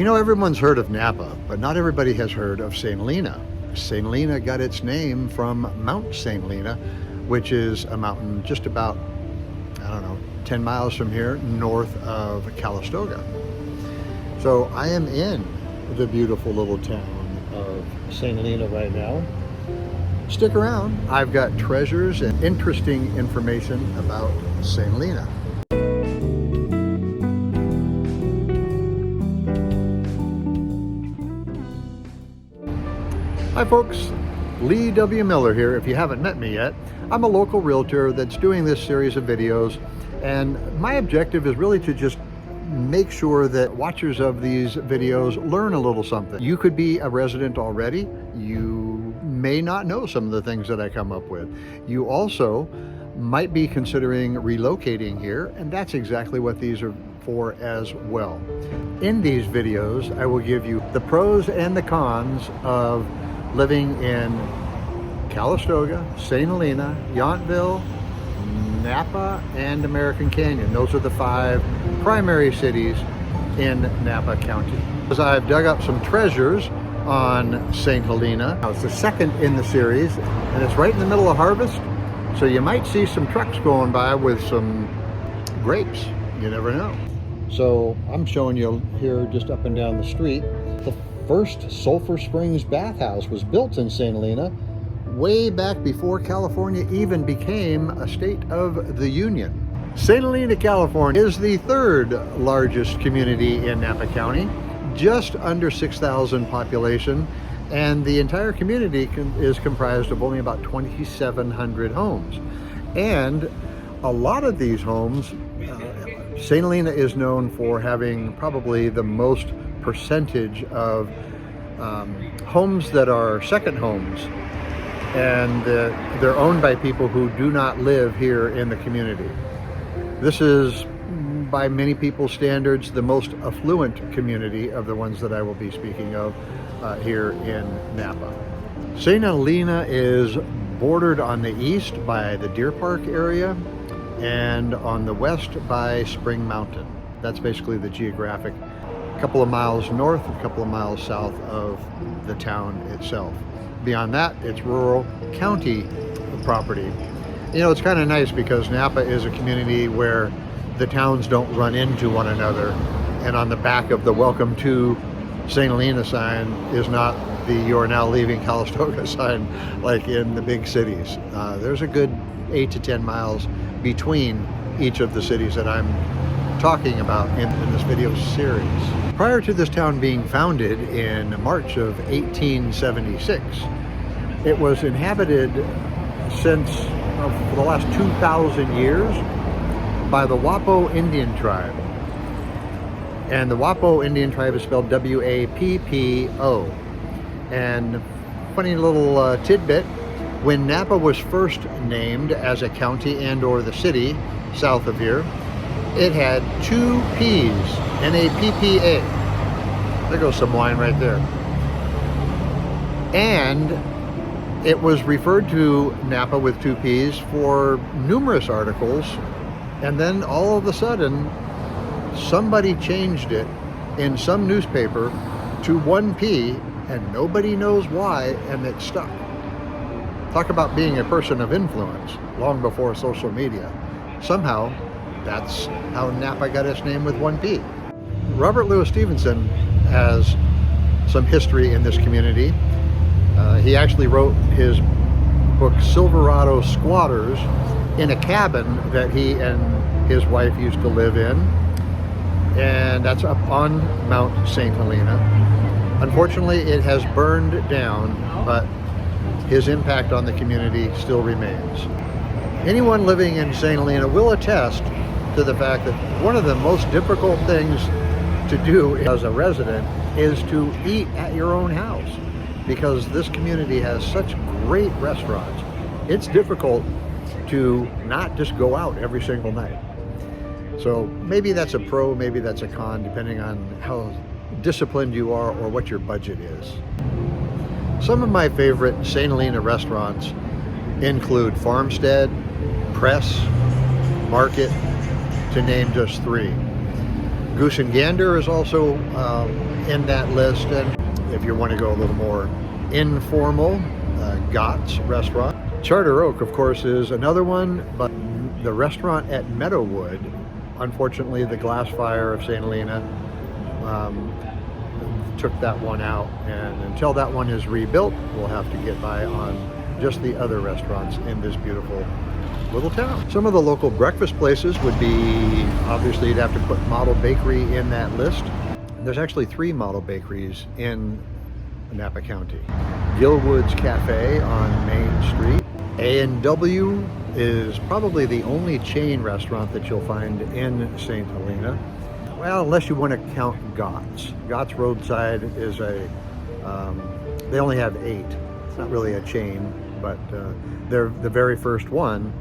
You know, everyone's heard of Napa, but not everybody has heard of St Helena. St Helena got its name from Mount St Helena, which is a mountain just about, 10 miles from here, north of Calistoga. So I am in the beautiful little town of St Helena right now. Stick around. I've got treasures and interesting information about St Helena. Hi folks, Lee W. Miller here. If you haven't met me yet, I'm a local realtor that's doing this series of videos, and my objective is really to just make sure that watchers of these videos learn a little something. You could be a resident already. You may not know some of the things that I come up with. You also might be considering relocating here, and that's exactly what these are for as well. In these videos, I will give you the pros and the cons of living in Calistoga, St Helena, Yountville, Napa, and American Canyon. Those are the 5 primary cities in Napa County. As I've dug up some treasures on St Helena. Now, it's the second in the series, and it's right in the middle of harvest, so you might see some trucks going by with some grapes. You never know. So I'm showing you here just up and down the street. The first Sulphur Springs bathhouse was built in St Helena way back before California even became a state of the Union. St Helena, California is the 3rd largest community in Napa County, just under 6,000 population, and the entire community is comprised of only about 2,700 homes. And a lot of these homes, St Helena is known for having probably the most percentage of homes that are second homes, and they're owned by people who do not live here in the community. This is, by many people's standards, the most affluent community of the ones that I will be speaking of here in Napa. St Helena is bordered on the east by the Deer Park area and on the west by Spring Mountain. That's basically the geographic. A couple of miles north, a couple of miles south of the town itself. Beyond that, it's rural county property. You know, it's kind of nice because Napa is a community where the towns don't run into one another, and on the back of the Welcome to St Helena sign is not the "You're now leaving Calistoga" sign like in the big cities. There's a good 8 to 10 miles between each of the cities that I'm talking about in this video series. Prior to this town being founded in March of 1876, it was inhabited since for the last 2,000 years by the Wapo Indian tribe. And the Wapo Indian tribe is spelled W-A-P-P-O. And funny little tidbit, when Napa was first named as a county and or the city south of here, it had 2 P's, N-A-P-P-A. There goes some wine right there. And it was referred to Napa with 2 P's for numerous articles, and then all of a sudden, somebody changed it in some newspaper to 1 P, and nobody knows why, and it stuck. Talk about being a person of influence long before social media. Somehow, that's how Napa got its name with 1 P. Robert Louis Stevenson has some history in this community. He actually wrote his book Silverado Squatters in a cabin that he and his wife used to live in, and that's up on Mount St Helena. Unfortunately, it has burned down, but his impact on the community still remains. Anyone living in St Helena will attest to the fact that one of the most difficult things to do as a resident is to eat at your own house, because this community has such great restaurants. It's difficult to not just go out every single night. So maybe that's a pro, maybe that's a con, depending on how disciplined you are or what your budget is. Some of my favorite St Helena restaurants include Farmstead, Press, Market, to name just 3. Goose and Gander is also in that list. And if you want to go a little more informal, Gott's Restaurant. Charter Oak, of course, is another one, but the restaurant at Meadowwood, unfortunately, the glass fire of St. Helena took that one out, and until that one is rebuilt, we'll have to get by on just the other restaurants in this beautiful little town. Some of the local breakfast places would be, obviously you'd have to put Model Bakery in that list. There's actually 3 model bakeries in Napa County. Gilwood's Cafe on Main Street. A&W is probably the only chain restaurant that you'll find in St. Helena. Well, unless you want to count Gott's. Gott's Roadside is they only have 8. It's not really a chain, but the very first one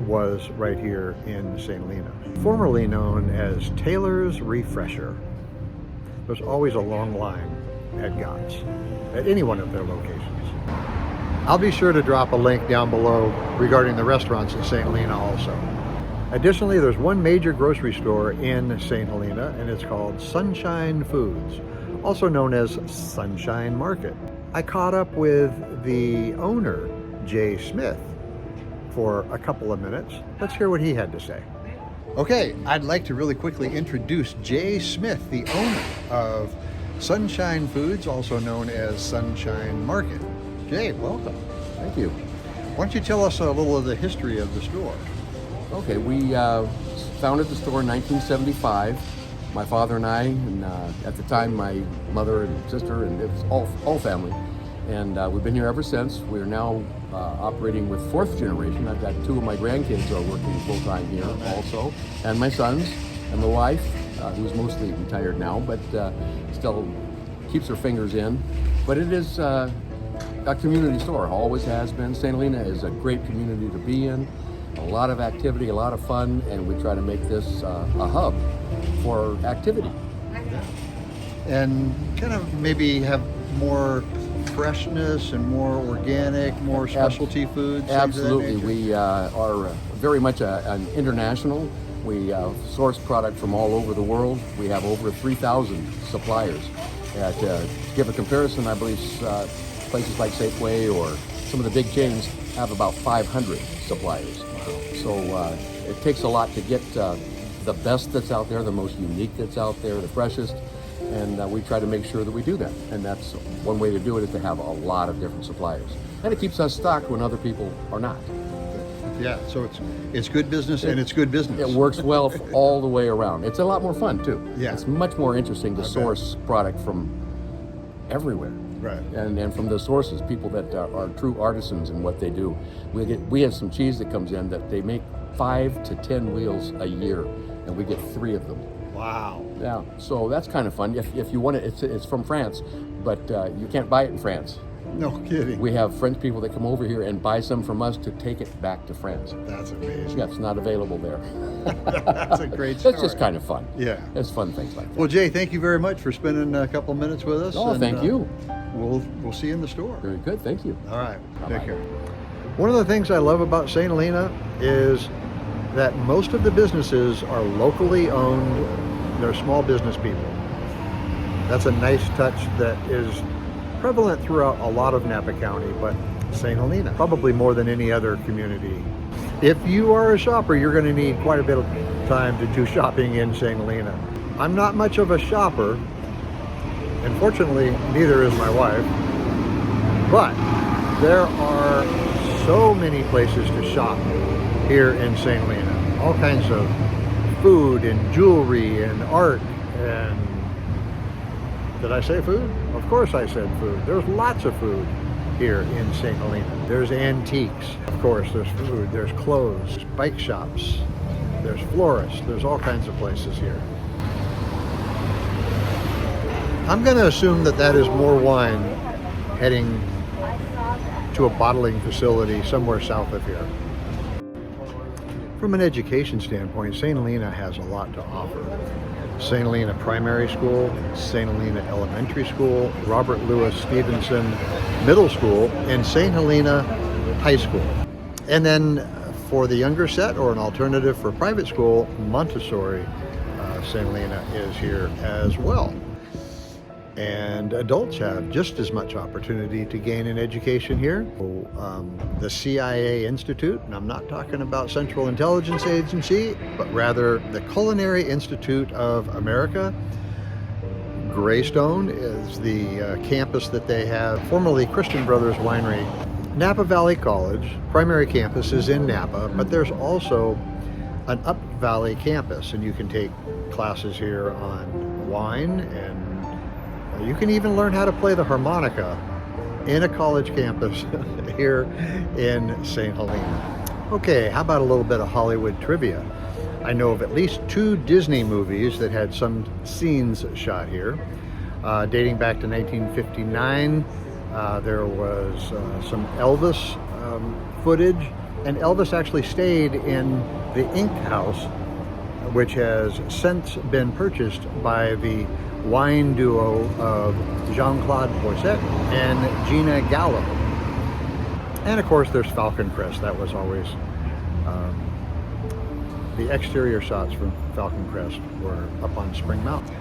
was right here in St. Helena. Formerly known as Taylor's Refresher. There's always a long line at Gott's, at any one of their locations. I'll be sure to drop a link down below regarding the restaurants in St. Helena also. Additionally, there's one major grocery store in St. Helena, and it's called Sunshine Foods, also known as Sunshine Market. I caught up with the owner, Jay Smith, for a couple of minutes. Let's hear what he had to say. Okay, I'd like to really quickly introduce Jay Smith, the owner of Sunshine Foods, also known as Sunshine Market. Jay, welcome. Thank you. Why don't you tell us a little of the history of the store? Okay, we founded the store in 1975. My father and I, and at the time my mother and sister, and it was all family. And we've been here ever since. We're now operating with 4th generation. I've got 2 of my grandkids are working full-time here also, and my sons, and my wife, who's mostly retired now, but still keeps her fingers in. But it is a community store, always has been. St. Helena is a great community to be in. A lot of activity, a lot of fun, and we try to make this a hub for activity. And kind of maybe have more freshness and more organic, more specialty foods? Absolutely. We are very much an international. We source product from all over the world. We have over 3,000 suppliers. To give a comparison, I believe places like Safeway or some of the big chains have about 500 suppliers. So it takes a lot to get the best that's out there, the most unique that's out there, the freshest, and we try to make sure that we do that. And that's one way to do it, is to have a lot of different suppliers. And it keeps us stocked when other people are not. Yeah, so it's good business and it's good business. It works well all the way around. It's a lot more fun too. Yeah. It's much more interesting to source product from everywhere. Right. And from the sources, people that are true artisans in what they do. We have some cheese that comes in that they make 5 to 10 wheels a year, and we get 3 of them. Wow. Yeah, so that's kind of fun. If you want it, it's from France, but you can't buy it in France. No kidding. We have French people that come over here and buy some from us to take it back to France. That's amazing. Yeah, it's not available there. That's a great story. It's just kind of fun. Yeah. It's fun things like that. Well, Jay, thank you very much for spending a couple minutes with us. Oh, thank you. We'll see you in the store. Very good, thank you. All right, Bye-bye. Take care. One of the things I love about St. Helena is that most of the businesses are locally owned. They're small business people. That's a nice touch that is prevalent throughout a lot of Napa County, but St. Helena, probably more than any other community. If you are a shopper, you're going to need quite a bit of time to do shopping in St. Helena. I'm not much of a shopper. Unfortunately, neither is my wife, but there are so many places to shop here in St. Helena. All kinds of food and jewelry and art and, did I say food? Of course I said food. There's lots of food here in St. Helena. There's antiques, of course, there's food, there's clothes, bike shops, there's florists, there's all kinds of places here. I'm going to assume that that is more wine heading to a bottling facility somewhere south of here. From an education standpoint, St. Helena has a lot to offer. St. Helena Primary School, St. Helena Elementary School, Robert Louis Stevenson Middle School, and St. Helena High School. And then for the younger set or an alternative for private school, Montessori St Helena is here as well. And adults have just as much opportunity to gain an education here. The CIA Institute, and I'm not talking about Central Intelligence Agency, but rather the Culinary Institute of America. Greystone is the campus that they have, formerly Christian Brothers Winery. Napa Valley College, primary campus is in Napa, but there's also an Up Valley campus, and you can take classes here on wine, and you can even learn how to play the harmonica in a college campus here in St. Helena. Okay, how about a little bit of Hollywood trivia? I know of at least 2 Disney movies that had some scenes shot here. Dating back to 1959, there was some Elvis footage, and Elvis actually stayed in the Ink House, which has since been purchased by the wine duo of Jean-Claude Poisset and Gina Gallo. And of course there's Falcon Crest. That was always the exterior shots from Falcon Crest were up on Spring Mountain.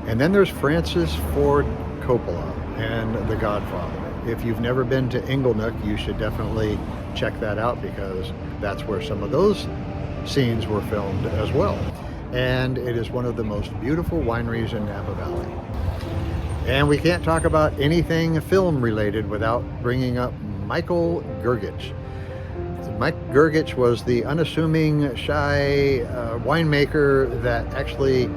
And then there's Francis Ford Coppola and The Godfather. If you've never been to Inglenook, you should definitely check that out, because that's where some of those scenes were filmed as well. And it is one of the most beautiful wineries in Napa Valley. And we can't talk about anything film related without bringing up Michael Gergich. Mike Gergich was the unassuming, shy winemaker that actually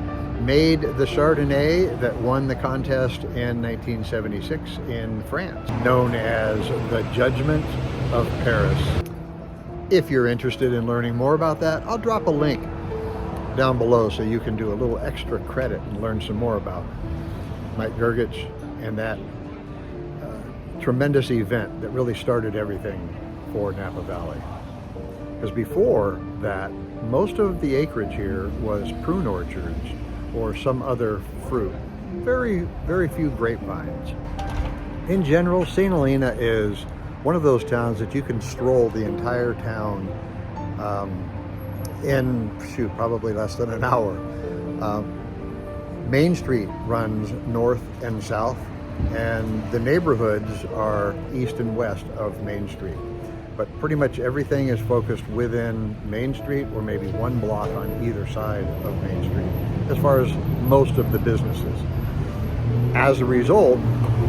made the Chardonnay that won the contest in 1976 in France, known as the Judgment of Paris. If you're interested in learning more about that, I'll drop a link down below so you can do a little extra credit and learn some more about Mike Gergich and that tremendous event that really started everything for Napa Valley. Because before that, most of the acreage here was prune orchards or some other fruit. Very, very few grapevines. In general, St. Helena is one of those towns that you can stroll the entire town in, probably less than an hour. Main Street runs north and south, and the neighborhoods are east and west of Main Street. But pretty much everything is focused within Main Street, or maybe one block on either side of Main Street, as far as most of the businesses. As a result,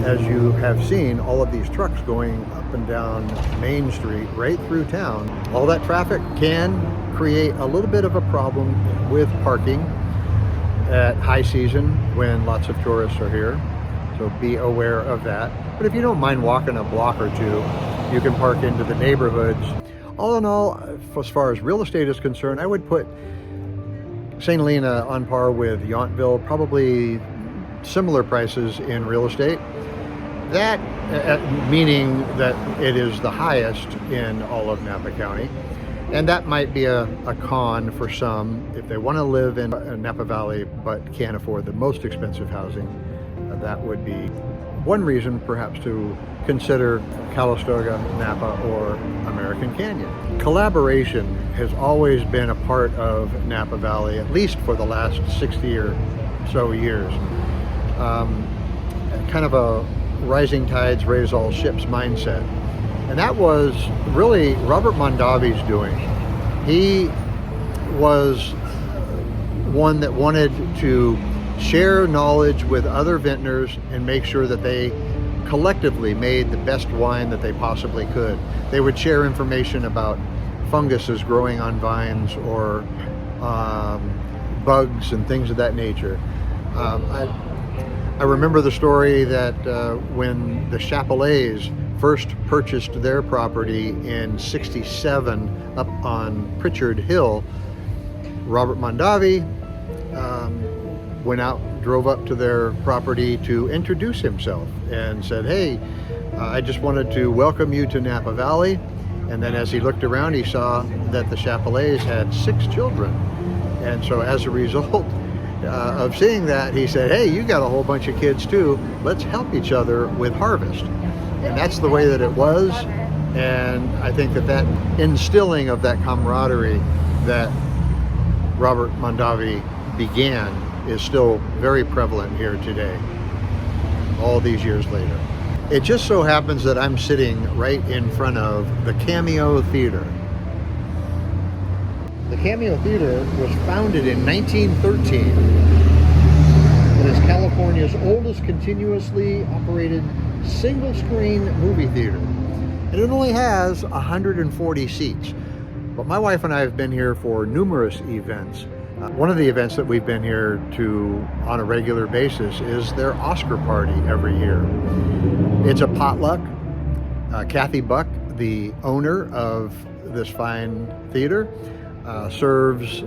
as you have seen, all of these trucks going up and down Main Street right through town, all that traffic can create a little bit of a problem with parking at high season when lots of tourists are here. So be aware of that. But if you don't mind walking a block or two, you can park into the neighborhoods. All in all, as far as real estate is concerned, I would put St. Helena on par with Yountville, probably similar prices in real estate. That meaning that it is the highest in all of Napa County. And that might be a con for some if they want to live in Napa Valley but can't afford the most expensive housing. That would be one reason perhaps to consider Calistoga, Napa, or American Canyon. Collaboration has always been a part of Napa Valley, at least for the last 60 or so years. Kind of a rising tides raise all ships mindset. And that was really Robert Mondavi's doing. He was one that wanted to share knowledge with other vintners and make sure that they collectively made the best wine that they possibly could. They would share information about funguses growing on vines or bugs and things of that nature. I remember the story that when the Chapelets first purchased their property in '67 up on Pritchard Hill, Robert Mondavi went out, drove up to their property to introduce himself and said, "Hey, I just wanted to welcome you to Napa Valley." And then as he looked around, he saw that the Chapelets had 6 children. And so as a result of seeing that, he said, "Hey, you got a whole bunch of kids too. Let's help each other with harvest." And that's the way that it was. And I think that instilling of that camaraderie that Robert Mondavi began is still very prevalent here today, all these years later. It just so happens that I'm sitting right in front of the Cameo Theater. The Cameo Theater was founded in 1913. It is California's oldest continuously operated single-screen movie theater. And it only has 140 seats. But my wife and I have been here for numerous events. One of the events that we've been here to on a regular basis is their Oscar party every year. It's a potluck. Kathy Buck, the owner of this fine theater, serves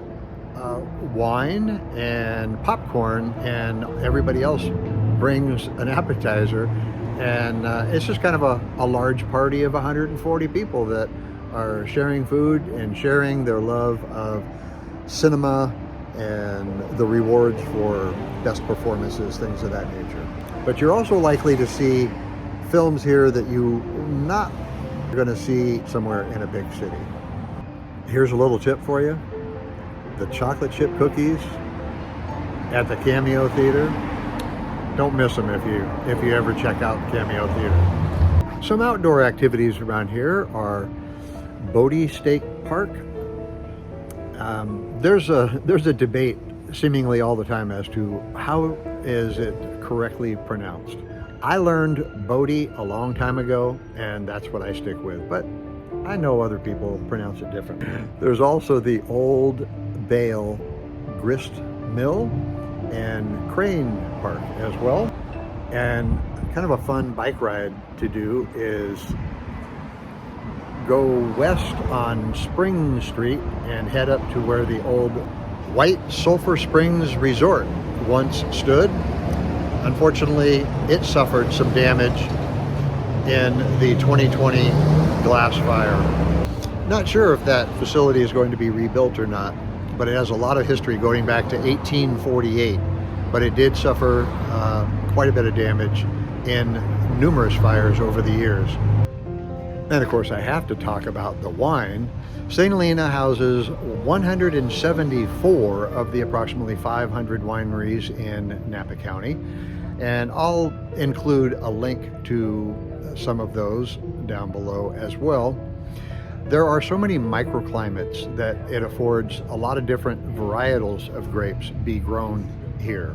wine and popcorn, and everybody else brings an appetizer. And it's just kind of a large party of 140 people that are sharing food and sharing their love of cinema and the rewards for best performances, things of that nature. But you're also likely to see films here that you not going to see somewhere in a big city. Here's a little tip for you. The chocolate chip cookies at the Cameo Theater, don't miss them if you ever check out Cameo Theater. Some outdoor activities around here are Bodie State Park. There's a debate seemingly all the time as to how is it correctly pronounced. I learned Bodie a long time ago, and that's what I stick with, but I know other people pronounce it differently. There's also the Old Bale Grist Mill and Crane Park as well. And kind of a fun bike ride to do is go west on Spring Street and head up to where the old White Sulphur Springs Resort once stood. Unfortunately, it suffered some damage in the 2020 glass fire. Not sure if that facility is going to be rebuilt or not, but it has a lot of history going back to 1848. But it did suffer quite a bit of damage in numerous fires over the years. And of course, I have to talk about the wine. St Helena houses 174 of the approximately 500 wineries in Napa County. And I'll include a link to some of those down below as well. There are so many microclimates that it affords a lot of different varietals of grapes be grown here.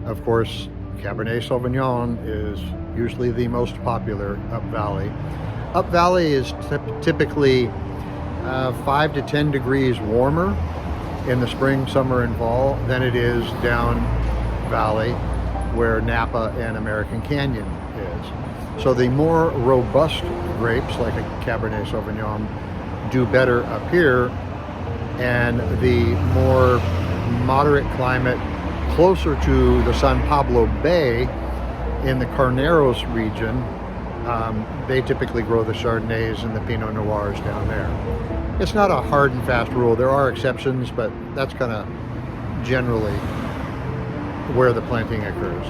Of course, Cabernet Sauvignon is usually the most popular up valley. Up valley is typically 5 to 10 degrees warmer in the spring, summer, and fall than it is down valley where Napa and American Canyon is. So the more robust grapes, like a Cabernet Sauvignon, do better up here, and the more moderate climate closer to the San Pablo Bay in the Carneros region, they typically grow the Chardonnays and the Pinot Noirs down there. It's not a hard and fast rule. There are exceptions, but that's kind of generally where the planting occurs.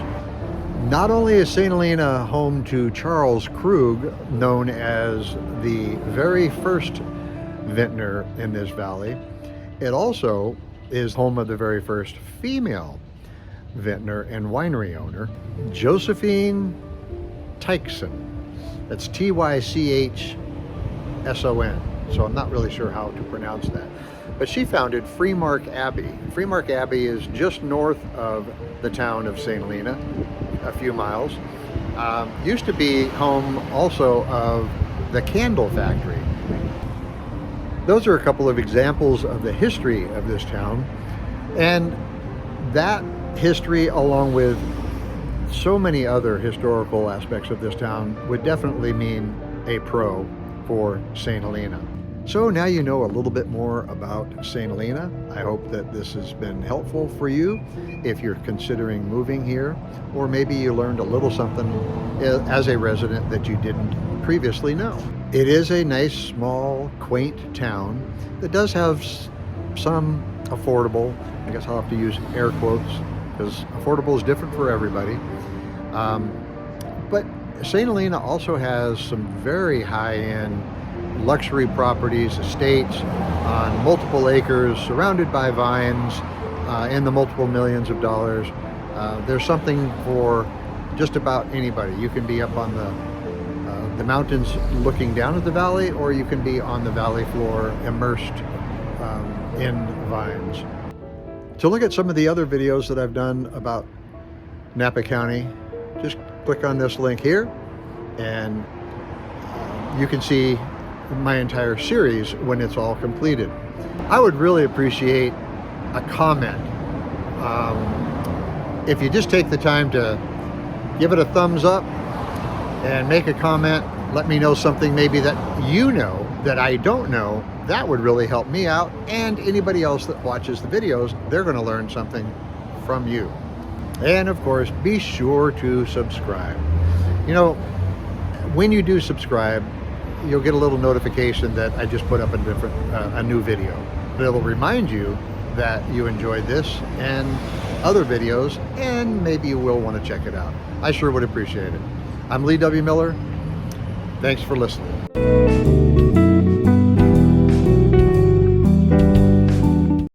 Not only is St. Helena home to Charles Krug, known as the very first vintner in this valley, it also is home of the very first female vintner and winery owner, Josephine Tychson. That's Tychson. So I'm not really sure how to pronounce that. But she founded Freemark Abbey. Freemark Abbey is just north of the town of St. Helena, a few miles. Used to be home also of the candle factory. Those are a couple of examples of the history of this town. And that history, along with so many other historical aspects of this town, would definitely mean a pro for St. Helena. So now you know a little bit more about St. Helena. I hope that this has been helpful for you if you're considering moving here, or maybe you learned a little something as a resident that you didn't previously know. It is a nice, small, quaint town that does have some affordable, I guess I'll have to use air quotes, because affordable is different for everybody. But St. Helena also has some very high-end luxury properties, estates on multiple acres, surrounded by vines, in the multiple millions of dollars. There's something for just about anybody. You can be up on the mountains looking down at the valley, or you can be on the valley floor immersed in vines. To look at some of the other videos that I've done about Napa County, just click on this link here, and you can see my entire series when it's all completed. I would really appreciate a comment. If you just take the time to give it a thumbs up and make a comment, let me know something maybe that you know that I don't know. That would really help me out, and anybody else that watches the videos, they're going to learn something from you. And of course, be sure to subscribe. You know, when you do subscribe, you'll get a little notification that I just put up a new video. It'll remind you that you enjoyed this and other videos, and maybe you will want to check it out. I sure would appreciate it. I'm Lee W. Miller. Thanks for listening.